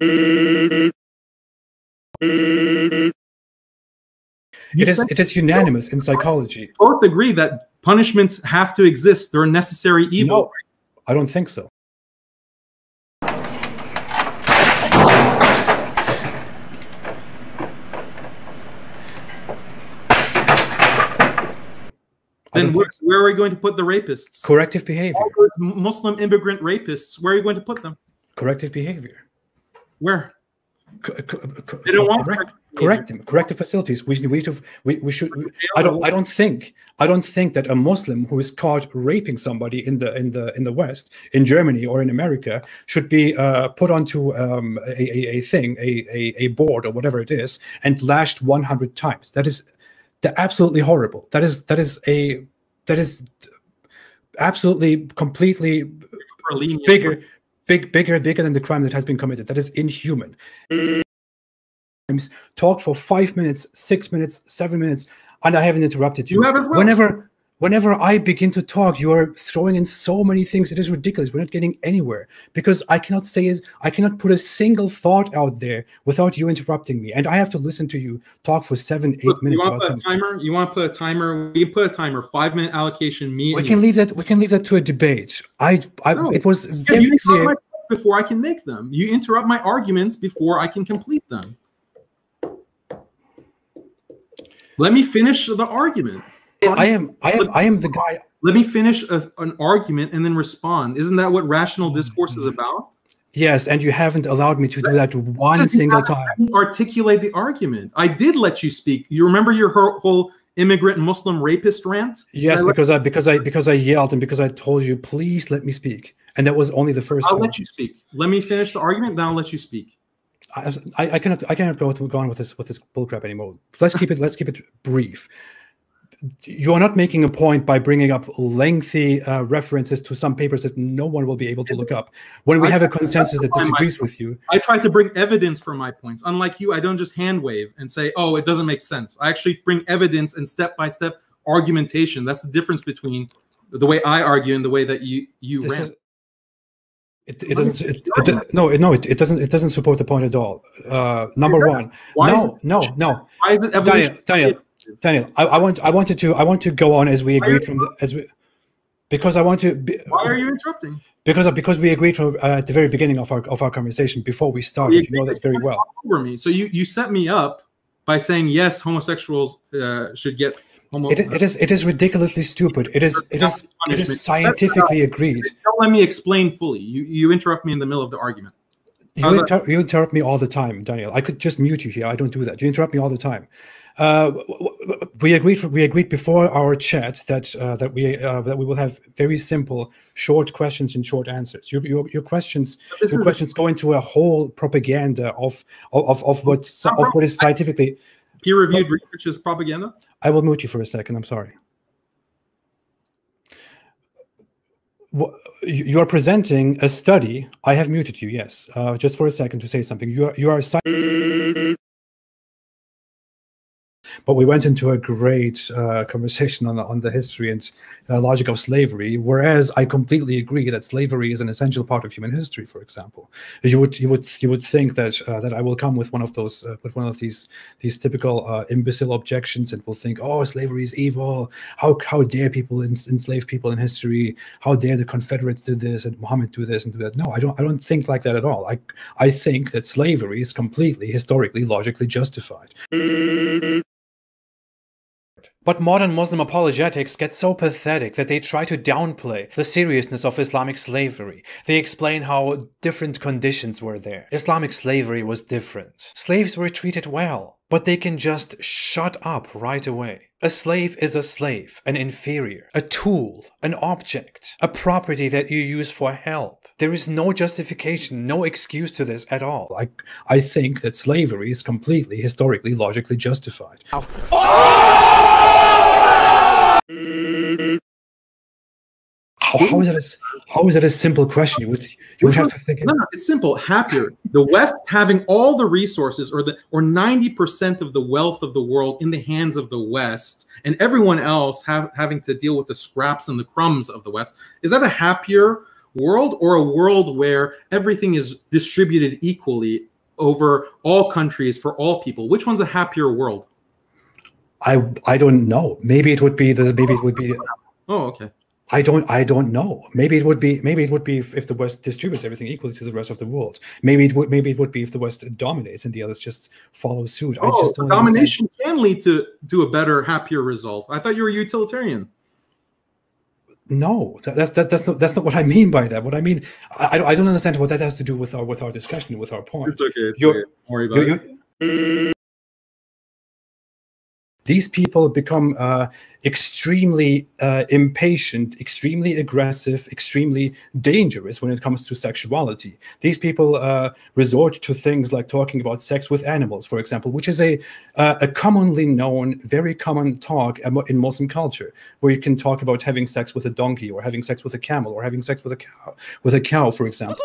It is unanimous in psychology. Both agree that punishments have to exist. They're a necessary evil. No, I don't think so. Then where are we going to put the rapists? Corrective behavior. All those Muslim immigrant rapists, where are you going to put them? Corrective behavior. Where? They don't want correct them. Corrective facilities. We should. I don't think that a Muslim who is caught raping somebody in the West, in Germany or in America, should be put onto a board or whatever it is and lashed 100 times. That is absolutely horrible. That is absolutely completely bigger than the crime that has been committed. That is inhuman. Talked for 5 minutes, 6 minutes, 7 minutes, and I haven't interrupted you. Whenever I begin to talk, you are throwing in so many things. It is ridiculous. We're not getting anywhere because I cannot put a single thought out there without you interrupting me, and I have to listen to you talk for 7, 8 minutes. You want to put a timer? You want to put a timer? We put a timer. 5-minute allocation. We can leave that. We can leave that to a debate. It was very clear. Before I can make them, you interrupt my arguments before I can complete them. Let me finish the argument. I am the guy. Let me finish an argument and then respond. Isn't that what rational discourse is about? Yes, and you haven't allowed me to do that one single time. Articulate the argument. I did let you speak. You remember your whole immigrant Muslim rapist rant? Yes, because I yelled and because I told you, please let me speak, and that was only the first. I'll let you speak. Let me finish the argument, then I'll let you speak. I cannot go on with this bullcrap anymore. Let's keep it brief. You are not making a point by bringing up lengthy references to some papers that no one will be able to look up. When we have a consensus that disagrees with you. I try to bring evidence for my points. Unlike you, I don't just hand wave and say, oh, it doesn't make sense. I actually bring evidence and step-by-step argumentation. That's the difference between the way I argue and the way that you rant. It doesn't support the point at all. Number one. No. Why is it evolution? Daniel, I want to go on as we agreed because I want to. Why are you interrupting? Because we agreed from at the very beginning of our conversation before we started. You know that very well. Over me, so you set me up by saying yes, homosexuals should get. It is ridiculously stupid. It is scientifically agreed. Don't let me explain fully. You interrupt me in the middle of the argument. You interrupt me all the time, Daniel. I could just mute you here. I don't do that. You interrupt me all the time. We agreed before our chat that we will have very simple, short questions and short answers. Your questions go into a whole propaganda of what is scientifically peer-reviewed research is propaganda. I will mute you for a second. I'm sorry. You are presenting a study. I have muted you. Yes, just for a second to say something. You are. But we went into a great conversation on the history and logic of slavery, whereas I completely agree that slavery is an essential part of human history. For example, you would think that I will come with one of these typical imbecile objections and will think, oh, slavery is evil. How dare people enslave people in history? How dare the Confederates do this and Muhammad do this and do that? No, I don't think like that at all. I think that slavery is completely historically, logically justified. But modern Muslim apologetics get so pathetic that they try to downplay the seriousness of Islamic slavery. They explain how different conditions were there. Islamic slavery was different. Slaves were treated well, but they can just shut up right away. A slave is a slave, an inferior, a tool, an object, a property that you use for help. There is no justification, no excuse to this at all. I think that slavery is completely, historically, logically justified. How is that a simple question? You would have to think. No, it's simple. Happier. The West having all the resources, or 90% of the wealth of the world in the hands of the West, and everyone else having to deal with the scraps and the crumbs of the West. Is that a happier world, or a world where everything is distributed equally over all countries for all people? Which one's a happier world? I don't know. Maybe it would be Oh, okay. I don't know. Maybe it would be if the West distributes everything equally to the rest of the world. Maybe it would be if the West dominates and the others just follow suit. I just don't domination can lead to a better, happier result. I thought you were utilitarian. No, that's not what I mean by that. What I mean, I don't understand what that has to do with our discussion, with our point. It's okay. Don't worry about it. These people become extremely impatient, extremely aggressive, extremely dangerous when it comes to sexuality. These people resort to things like talking about sex with animals, for example, which is a commonly known, very common talk in Muslim culture, where you can talk about having sex with a donkey, or having sex with a camel, or having sex with a cow, for example.